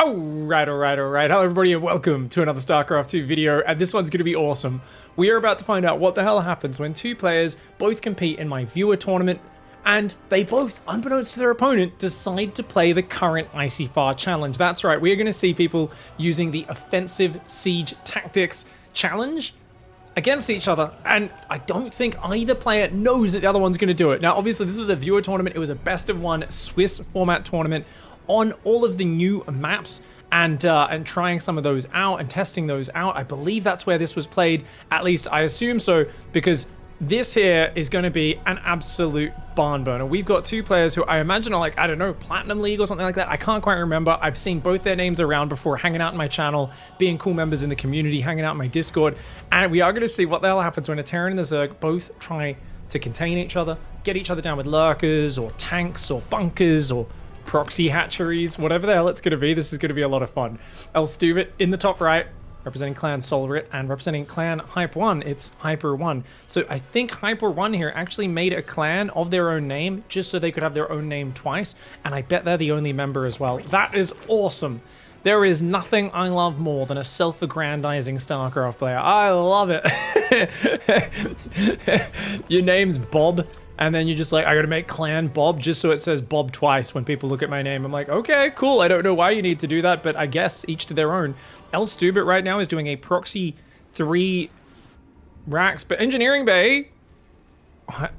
Alright. Hello everybody and welcome to another StarCraft 2 video, and this one's going to be awesome. We are about to find out what the hell happens when two players both compete in my viewer tournament, and they both, unbeknownst to their opponent, decide to play the current ICYFAR challenge. That's right, we are going to see people using the offensive siege tactics challenge against each other, and I don't think either player knows that the other one's going to do it. Now, obviously, this was a viewer tournament. It was a best of one Swiss format tournament on all of the new maps, and trying some of those out and testing those out. I believe that's where this was played. At least I assume so, because this here is going to be an absolute barn burner. We've got two players who I imagine are like, I don't know, Platinum League or something like that. I can't quite remember. I've seen both their names around before, hanging out in my channel, being cool members in the community, hanging out in my Discord. And we are going to see what the hell happens when a Terran and a Zerg both try to contain each other, get each other down with lurkers or tanks or bunkers or proxy hatcheries, whatever the hell it's going to be. This is going to be a lot of fun. Elstubit in the top right, representing Clan Solarit, and representing Clan Hype 1, it's Hyper 1. So I think Hyper 1 here actually made a clan of their own name, just so they could have their own name twice, and I bet they're the only member as well. That is awesome. There is nothing I love more than a self-aggrandizing StarCraft player. I love it. Your name's Bob, and then you're just like, I gotta make Clan Bob just so it says Bob twice when people look at my name. I'm like, okay, cool. I don't know why you need to do that, but I guess each to their own. Elstubit right now is doing a proxy 3 racks, but engineering bay,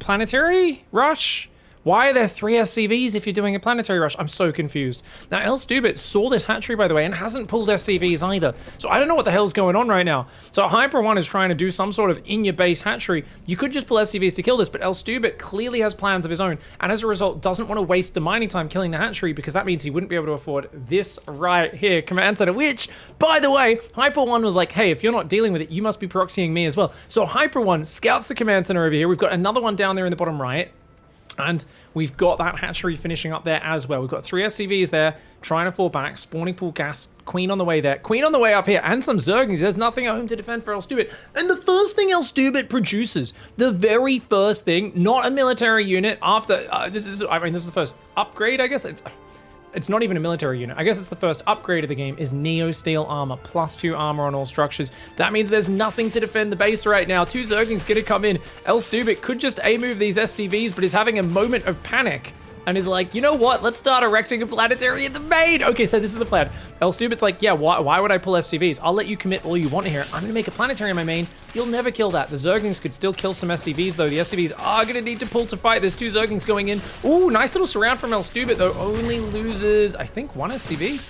planetary rush. Why are there 3 SCVs if you're doing a planetary rush? I'm so confused. Now, Elstubit saw this hatchery, by the way, and hasn't pulled SCVs either. So I don't know what the hell's going on right now. So Hyper 1 is trying to do some sort of in-your-base hatchery. You could just pull SCVs to kill this, but Elstubit clearly has plans of his own, and as a result, doesn't want to waste the mining time killing the hatchery, because that means he wouldn't be able to afford this right here, Command Center, which, by the way, Hyper 1 was like, hey, if you're not dealing with it, you must be proxying me as well. So Hyper 1 scouts the Command Center over here. We've got another one down there in the bottom right. And we've got that hatchery finishing up there as well. We've got 3 SCVs there, trying to fall back, spawning pool gas, Queen on the way there, Queen on the way up here, and some Zerglings. There's nothing at home to defend for Elstubit. And the first thing Elstubit produces, the very first thing, not a military unit, after, this is the first upgrade, I guess. It's not even a military unit. I guess it's the first upgrade of the game, is Neo Steel Armor, +2 armor on all structures. That means there's nothing to defend the base right now. 2 Zerglings gonna come in. Elstubit could just A-move these SCVs, but is having a moment of panic and is like, you know what? Let's start erecting a planetary in the main. Okay, so this is the plan. Elstubit's like, yeah, why would I pull SCVs? I'll let you commit all you want here. I'm gonna make a planetary in my main. You'll never kill that. The Zerglings could still kill some SCVs, though. The SCVs are gonna need to pull to fight. There's 2 Zerglings going in. Ooh, nice little surround from Elstubit, though. Only loses, I think, 1 SCV.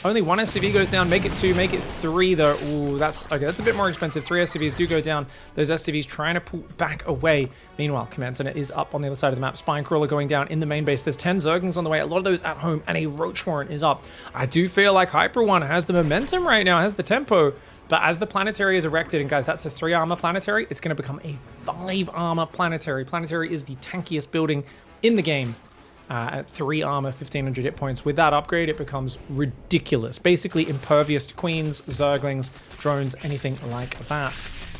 Only 1 SCV goes down. Make it 2, make it 3, though. Ooh, that's okay. That's a bit more expensive. 3 SCVs do go down. Those SCVs trying to pull back away. Meanwhile, Command Center is up on the other side of the map. Spine Crawler going down in the main base. There's 10 Zerglings on the way. A lot of those at home, and a Roach Warrant is up. I do feel like Hyper 1 has the momentum right now, has the tempo. But as the planetary is erected, and guys, that's a 3 armor planetary, it's going to become a 5 armor planetary. Planetary is the tankiest building in the game. At 3 armor, 1500 hit points. With that upgrade, it becomes ridiculous. Basically impervious to queens, Zerglings, drones, anything like that.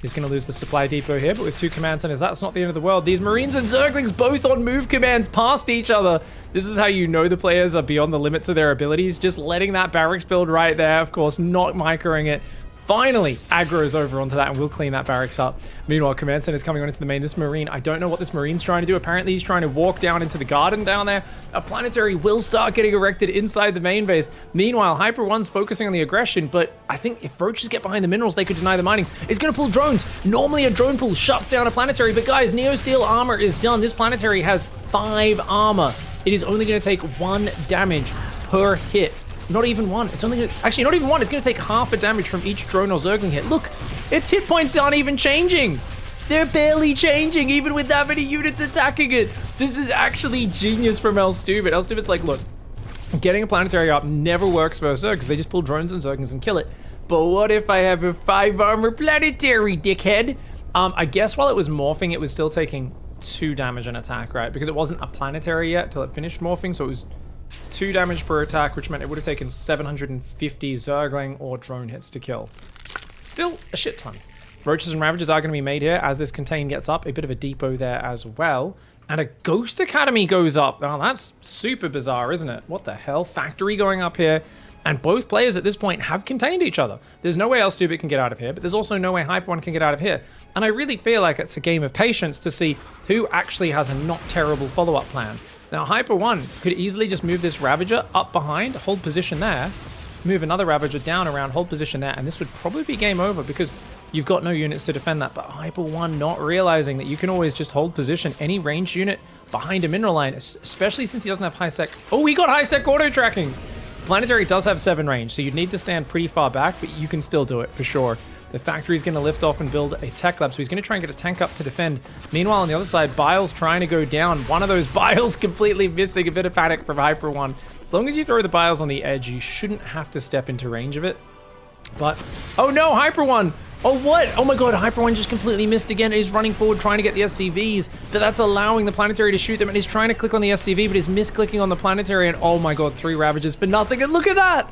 He's going to lose the supply depot here, but with 2 command centers, that's not the end of the world. These Marines and Zerglings both on move commands past each other. This is how you know the players are beyond the limits of their abilities. Just letting that barracks build right there, of course, not microing it. Finally, aggro's over onto that, and we'll clean that barracks up. Meanwhile, Command Center's coming on into the main. This Marine, I don't know what this Marine's trying to do. Apparently, he's trying to walk down into the garden down there. A planetary will start getting erected inside the main base. Meanwhile, Hyper 1's focusing on the aggression, but I think if Roaches get behind the minerals, they could deny the mining. It's going to pull drones. Normally, a drone pull shuts down a planetary, but guys, Neo Steel Armor is done. This planetary has 5 armor. It is only going to take 1 damage per hit. Not even 1. It's only gonna, actually not even 1. It's gonna take half a damage from each drone or Zergling hit. Look, its hit points aren't even changing. They're barely changing, even with that many units attacking it. This is actually genius from Elstubit. Elstubit's like, look, getting a planetary up never works for a Zerg because they just pull drones and Zerglings and kill it. But what if I have a 5 armor planetary, dickhead? I guess while it was morphing, it was still taking 2 damage an attack, right? Because it wasn't a planetary yet till it finished morphing, so it was 2 damage per attack, which meant it would have taken 750 Zergling or drone hits to kill. Still a shit ton. Roaches and Ravagers are going to be made here as this contain gets up. A bit of a depot there as well. And a Ghost Academy goes up. Oh, that's super bizarre, isn't it? What the hell? Factory going up here. And both players at this point have contained each other. There's no way else Stubit can get out of here, but there's also no way Hyper One can get out of here. And I really feel like it's a game of patience to see who actually has a not terrible follow-up plan. Now, Hyper One could easily just move this Ravager up behind, hold position there, move another Ravager down around, hold position there, and this would probably be game over because you've got no units to defend that. But Hyper One not realizing that you can always just hold position, any ranged unit behind a mineral line, especially since he doesn't have high sec. Oh, he got high sec auto tracking. Planetary does have 7 range, so you'd need to stand pretty far back, but you can still do it for sure. The factory's going to lift off and build a tech lab, so he's going to try and get a tank up to defend. Meanwhile, on the other side, Bile's trying to go down. One of those Biles completely missing, a bit of panic from Hyper One. As long as you throw the Biles on the edge, you shouldn't have to step into range of it. But, oh no, Hyper One! Oh, what? Oh my god, Hyper One just completely missed again. He's running forward trying to get the SCVs, but that's allowing the Planetary to shoot them, and he's trying to click on the SCV, but he's misclicking on the Planetary, and oh my god, 3 Ravages for nothing, and look at that!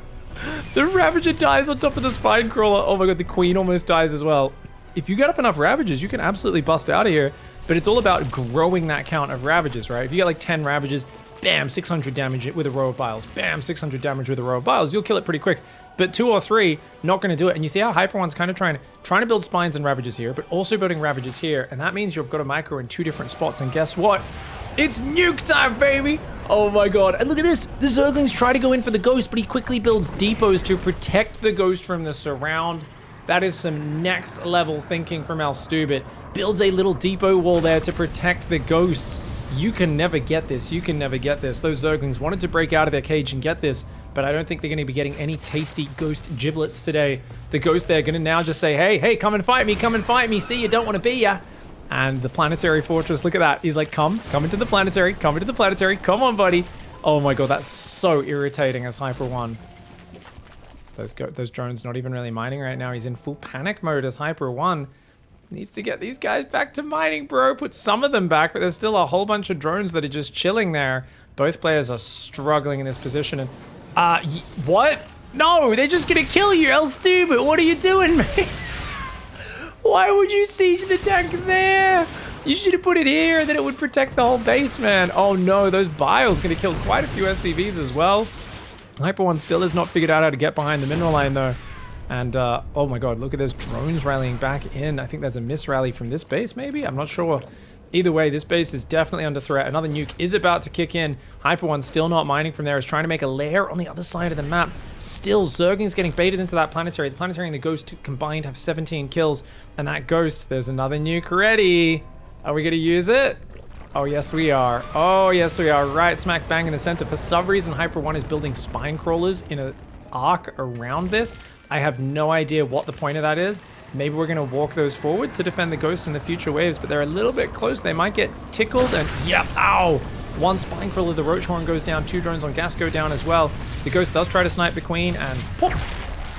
The Ravager dies on top of the Spine Crawler. Oh my god, the Queen almost dies as well. If you get up enough Ravages, you can absolutely bust out of here, but it's all about growing that count of Ravages, right? If you get like 10 Ravages, bam, 600 damage with a row of Biles. Bam, 600 damage with a row of Biles. You'll kill it pretty quick. But 2 or 3, not going to do it. And you see how Hyper One's kind of trying to build Spines and Ravages here, but also building Ravages here. And that means you've got a micro in 2 different spots. And guess what? It's nuke time, baby! Oh my god. And look at this. The Zerglings try to go in for the Ghost, but he quickly builds depots to protect the Ghost from the surround. That is some next level thinking from Stubit. Builds a little depot wall there to protect the Ghosts. You can never get this. You can never get this. Those Zerglings wanted to break out of their cage and get this, but I don't think they're going to be getting any tasty Ghost giblets today. The Ghost, they're going to now just say, hey, come and fight me, come and fight me. See, you don't want to be ya. And the Planetary Fortress, look at that. He's like, come into the Planetary, come into the Planetary. Come on, buddy. Oh my god, that's so irritating as Hyper One. Those drones not even really mining right now. He's in full panic mode as Hyper One. Needs to get these guys back to mining, bro. Put some of them back, but there's still a whole bunch of drones that are just chilling there. Both players are struggling in this position. And what? No, they're just gonna kill you, Stubit. What are you doing, man? Why would you siege the tank there? You should have put it here, then it would protect the whole base, man. Oh no, those Biles gonna kill quite a few SCVs as well. Hyper One still has not figured out how to get behind the mineral line though. And oh my god, look at those drones rallying back in. I think there's a misrally from this base maybe? I'm not sure. Either way, this base is definitely under threat. Another nuke is about to kick in. Hyper One still not mining from there. Is trying to make a lair on the other side of the map. Still, Zergling's getting baited into that Planetary. The Planetary and the Ghost combined have 17 kills. And that Ghost, there's another nuke ready. Are we going to use it? Oh, yes, we are. Oh, yes, we are. Right smack bang in the center. For some reason, Hyper One is building Spine Crawlers in an arc around this. I have no idea what the point of that is. Maybe we're going to walk those forward to defend the Ghosts in the future waves, but they're a little bit close. They might get tickled and, yeah, ow! 1 Spine Crawler, the Roach Horn goes down, 2 drones on gas go down as well. The Ghost does try to snipe the Queen and pop!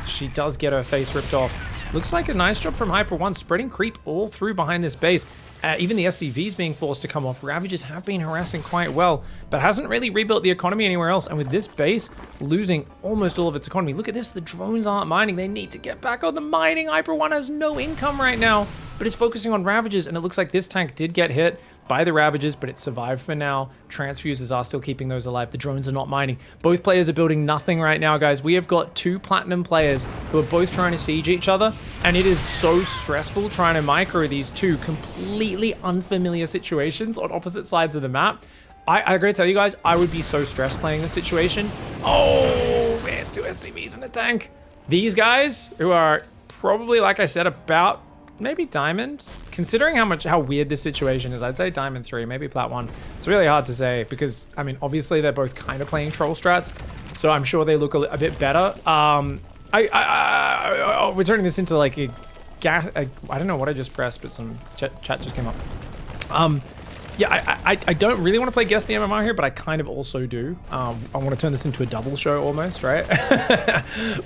She does get her face ripped off. Looks like a nice job from Hyper One, spreading creep all through behind this base. Even the SCVs being forced to come off. Ravages have been harassing quite well, but hasn't really rebuilt the economy anywhere else. And with this base losing almost all of its economy, look at this, the drones aren't mining. They need to get back on the mining. Hyper One has no income right now, but is focusing on Ravages. And it looks like this tank did get hit by the Ravages, but it survived for now. Transfuses are still keeping those alive. The drones are not mining. Both players are building nothing right now, guys. We have got 2 platinum players who are both trying to siege each other, and it is so stressful trying to micro these 2 completely unfamiliar situations on opposite sides of the map. I gotta tell you guys, I would be so stressed playing this situation. Oh man, 2 SCVs in a tank. These guys, who are probably, like I said, about maybe Diamond. Considering how weird this situation is, I'd say Diamond 3, maybe Plat 1. It's really hard to say because, I mean, obviously they're both kind of playing troll strats, so I'm sure they look a bit better. We're turning this into like I don't know what I just pressed, but some chat just came up. Yeah, I don't really want to play Guess the MMR here, but I kind of also do. I want to turn this into a double show almost, right?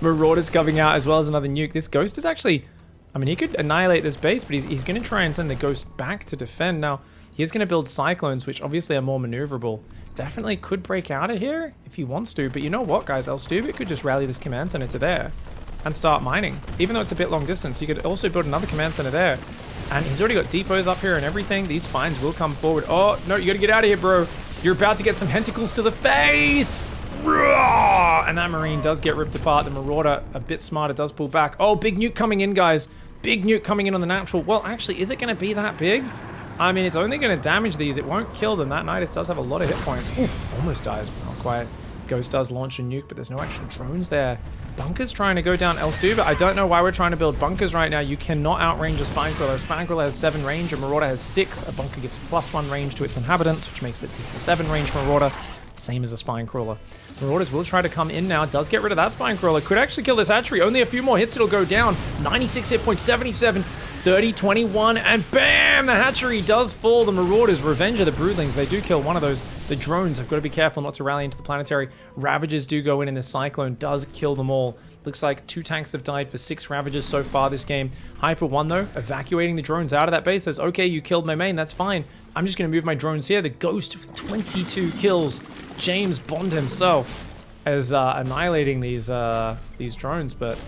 Marauder's coming out as well as another nuke. This Ghost is actually... I mean, he could annihilate this base, but he's going to try and send the Ghost back to defend. Now, he's going to build Cyclones, which obviously are more maneuverable. Definitely could break out of here if he wants to, but you know what, guys? Stubit could just rally this command center to there and start mining. Even though it's a bit long distance, he could also build another command center there. And he's already got depots up here and everything. These spines will come forward. Oh, no, you got to get out of here, bro. You're about to get some tentacles to the face. Oh, and that Marine does get ripped apart. The Marauder, a bit smarter, does pull back. Oh, big nuke coming in, guys. Big nuke coming in on the natural. Well, actually, is it going to be that big? I mean, it's only going to damage these. It won't kill them. That Nidus does have a lot of hit points. Oof, almost dies, but not quite. Ghost does launch a nuke, but there's no actual drones there. Bunker's trying to go down Elstuba. I don't know why we're trying to build bunkers right now. You cannot outrange a Spine Crawler. A Spine Crawler has 7 range, a Marauder has 6. A bunker gives +1 range to its inhabitants, which makes it a 7 range Marauder. Same as a Spine Crawler. Marauders will try to come in now. Does get rid of that Spine Crawler. Could actually kill this hatchery. Only a few more hits, it'll go down. 96 hit points, 77, 30, 21, and bam! The hatchery does fall. The Marauders, Revenge of the Broodlings, they do kill one of those. The drones have got to be careful not to rally into the planetary. Ravagers do go in, and this Cyclone does kill them all. Looks like 2 tanks have died for 6 Ravagers so far this game. Hyper 1, though, evacuating the drones out of that base, says, okay, you killed my main, that's fine. I'm just going to move my drones here. The Ghost with 22 kills. James Bond himself is annihilating these drones, but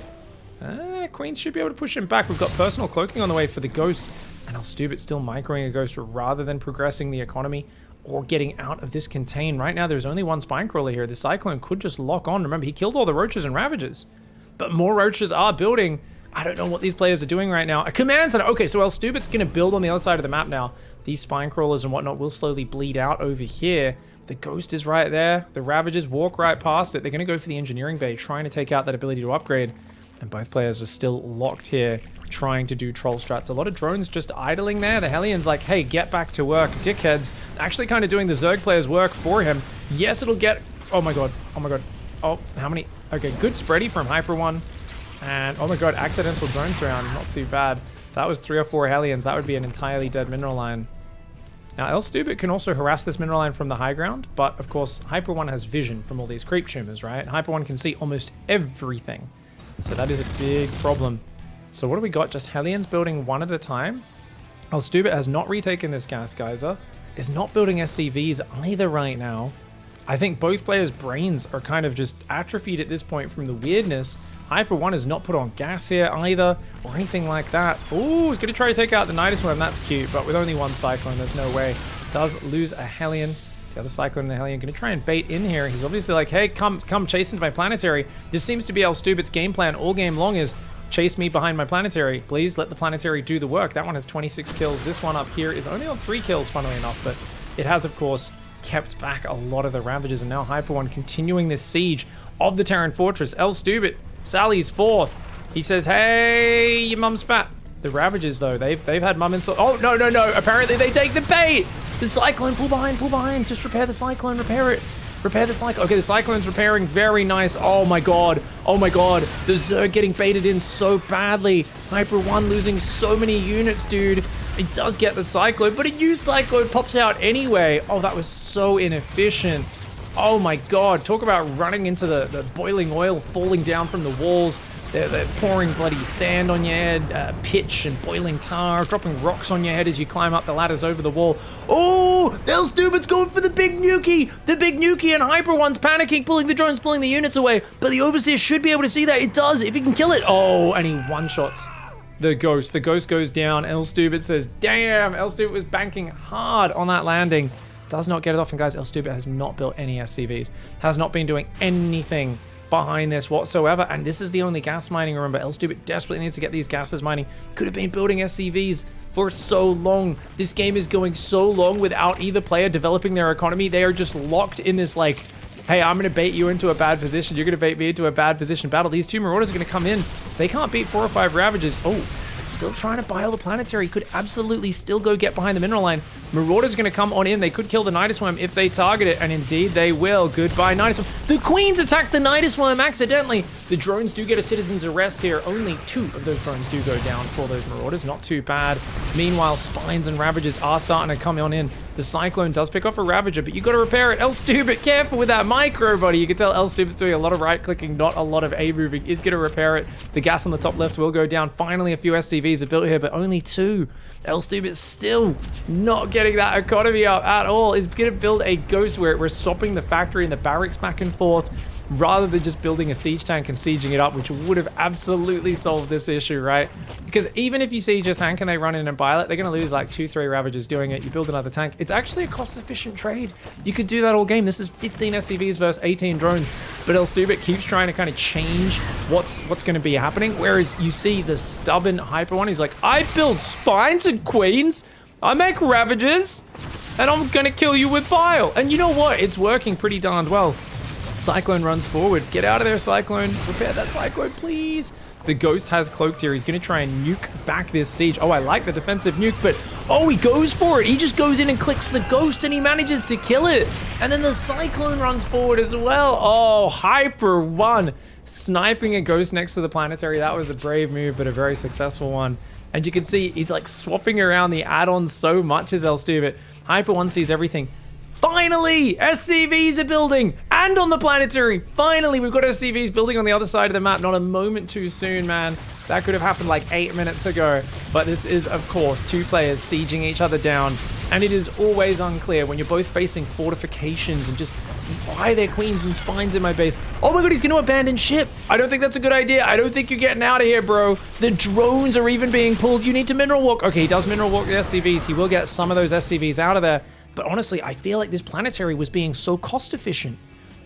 Queens should be able to push him back. We've got personal cloaking on the way for the Ghost, and Elstubit still microing a Ghost rather than progressing the economy or getting out of this contain. Right now, there's only one Spine Crawler here. The Cyclone could just lock on. Remember, he killed all the Roaches and Ravagers, but more Roaches are building. I don't know what these players are doing right now. A command center. Okay, so Elstubit's going to build on the other side of the map now. These Spine Crawlers and whatnot will slowly bleed out over here. The Ghost is right there. The Ravagers walk right past it. They're going to go for the engineering bay, trying to take out that ability to upgrade. And both players are still locked here, trying to do troll strats. A lot of drones just idling there. The Hellions like, hey, get back to work, dickheads. Actually kind of doing the Zerg players' work for him. Yes, it'll get... Oh my god. Oh my god. Oh, how many... Okay, good spready from Hyper 1. And, oh my god, accidental drone surround. Not too bad. If that was 3 or 4 Hellions, that would be an entirely dead mineral line. Now, Elstubit can also harass this mineral line from the high ground, but of course, Hyper 1 has vision from all these creep tumors, right? Hyper 1 can see almost everything. So that is a big problem. So what do we got? Just Hellions building one at a time? Elstubit has not retaken this gas geyser, is not building SCVs either right now. I think both players' brains are kind of just atrophied at this point from the weirdness. Hyper 1 has not put on gas here either, or anything like that. Ooh, he's going to try to take out the Nidus Worm. That's cute, but with only one Cyclone, there's no way. Does lose a Hellion. The other Cyclone and the Hellion going to try and bait in here. He's obviously like, hey, come chase into my planetary. This seems to be Elstubit's game plan all game long is chase me behind my planetary. Please let the planetary do the work. That one has 26 kills. This one up here is only on 3 kills, funnily enough, but it has, of course, kept back a lot of the Ravagers, and now Hyper 1 continuing this siege of the Terran Fortress. Elstubit sallies forth. He says, hey, your mum's fat. The Ravagers, though, they've had mum install. Oh, no. Apparently they take the bait. The Cyclone, pull behind. Just repair the Cyclone, repair it. Repair the Cyclone. Okay, the Cyclone's repairing. Very nice. Oh my god. The Zerg getting baited in so badly. Hyper 1 losing so many units, dude. It does get the Cyclone, but a new Cyclone pops out anyway. Oh, that was so inefficient. Oh my god. Talk about running into the boiling oil falling down from the walls. They're pouring bloody sand on your head, pitch and boiling tar, dropping rocks on your head as you climb up the ladders over the wall. Oh, Elstubit's going for the big nukie! The big nukie, and Hyper 1's panicking, pulling the drones, pulling the units away. But the Overseer should be able to see that. It does, if he can kill it. Oh, and he one-shots the Ghost. The Ghost goes down. Elstubit says, damn, Elstubit was banking hard on that landing. Does not get it off, and guys, Elstubit has not built any SCVs. Has not been doing anything behind this whatsoever, and this is the only gas mining room, but Elstubit desperately needs to get these gases mining. Could have been building SCVs for so long. This game is going so long without either player developing their economy. They are just locked in this like, hey, I'm going to bait you into a bad position. You're going to bait me into a bad position battle. These 2 Marauders are going to come in. They can't beat 4 or 5 Ravagers. Oh, still trying to buy all the planetary. Could absolutely still go get behind the mineral line. Marauders going to come on in. They could kill the Nidus Worm if they target it, and indeed they will. Goodbye, Nidus Worm. The Queens attack the Nidus Worm accidentally. The drones do get a citizen's arrest here. Only 2 of those drones do go down for those Marauders. Not too bad. Meanwhile, Spines and Ravagers are starting to come on in. The Cyclone does pick off a Ravager, but you got to repair it. Elstubit, careful with that micro, buddy. You can tell Elstubit's doing a lot of right-clicking, not a lot of A-moving. Is going to repair it. The gas on the top left will go down. Finally, a few SCVs are built here, but only 2. Elstubit's still not getting that economy up at all. Is going to build a Ghost where we're swapping the factory and the barracks back and forth. rather than just building a siege tank and sieging it up, which would have absolutely solved this issue, right? Because even if you siege a tank and they run in and bile it, they're going to lose like 2-3 Ravagers doing it. You build another tank. It's actually a cost-efficient trade. You could do that all game. This is 15 SCVs versus 18 drones. But El Stubit keeps trying to kind of change what's going to be happening. Whereas you see the stubborn Hyper one who's like, I build spines and queens. I make Ravagers. And I'm going to kill you with bile. And you know what? It's working pretty darned well. Cyclone runs forward. Get out of there, Cyclone. Repair that Cyclone, please. The Ghost has cloaked here. He's going to try and nuke back this siege. Oh, I like the defensive nuke, but oh, he goes for it. He just goes in and clicks the Ghost and he manages to kill it. And then the Cyclone runs forward as well. Oh, Hyper One sniping a Ghost next to the planetary. That was a brave move, but a very successful one. And you can see he's like swapping around the add-ons so much as El Stubit. Hyper One sees everything. Finally, SCVs are building and on the planetary. Finally, we've got SCVs building on the other side of the map. Not a moment too soon, man. That could have happened like 8 minutes ago. But this is, of course, two players sieging each other down. And it is always unclear when you're both facing fortifications and just why they're queens and spines in my base. Oh my god, he's going to abandon ship. I don't think that's a good idea. I don't think you're getting out of here, bro. The drones are even being pulled. You need to mineral walk. Okay, he does mineral walk the SCVs. He will get some of those SCVs out of there. But honestly, I feel like this planetary was being so cost efficient.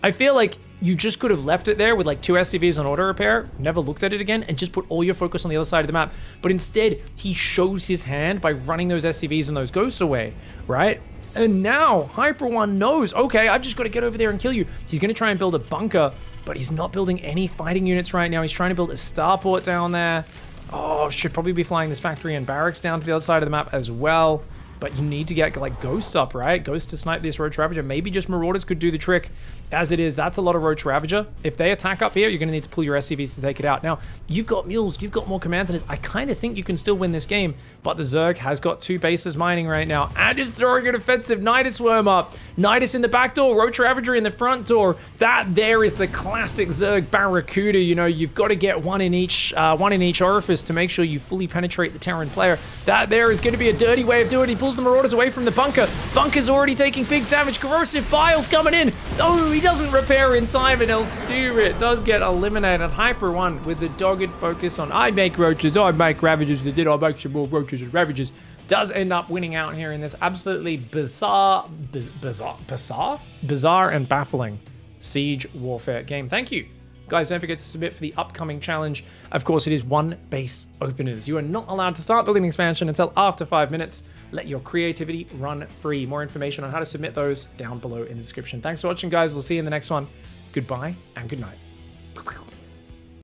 I feel like you just could have left it there with like 2 SCVs on auto repair, never looked at it again, and just put all your focus on the other side of the map. But instead, he shows his hand by running those SCVs and those ghosts away, right? And now, Hyper One knows, okay, I've just got to get over there and kill you. He's going to try and build a bunker, but he's not building any fighting units right now. He's trying to build a starport down there. Oh, should probably be flying this factory and barracks down to the other side of the map as well. But you need to get like ghosts up, right? Ghosts to snipe this Roach Ravager. Maybe just Marauders could do the trick. As it is, that's a lot of Roach Ravager. If they attack up here, you're going to need to pull your SCVs to take it out. Now, you've got mules, you've got more command centers. I kind of think you can still win this game, but the Zerg has got 2 bases mining right now and is throwing an offensive Nidus Worm up. Nidus in the back door, Roach Ravager in the front door. That there is the classic Zerg Barracuda. You know, you've got to get one in each orifice to make sure you fully penetrate the Terran player. That there is going to be a dirty way of doing it. He pulls the Marauders away from the bunker. Bunker's already taking big damage. Corrosive Bile's coming in. Oh, he doesn't repair in time, and El Stubit does get eliminated. Hyper One with the dogged focus on I make roaches, I make Ravagers, I make some more roaches and Ravagers, does end up winning out here in this absolutely bizarre and baffling siege warfare game. Thank you. Guys, don't forget to submit for the upcoming challenge. Of course, it is 1 base openers. You are not allowed to start building expansion until after 5 minutes. Let your creativity run free. More information on how to submit those down below in the description. Thanks for watching, guys. We'll see you in the next one. Goodbye and good night.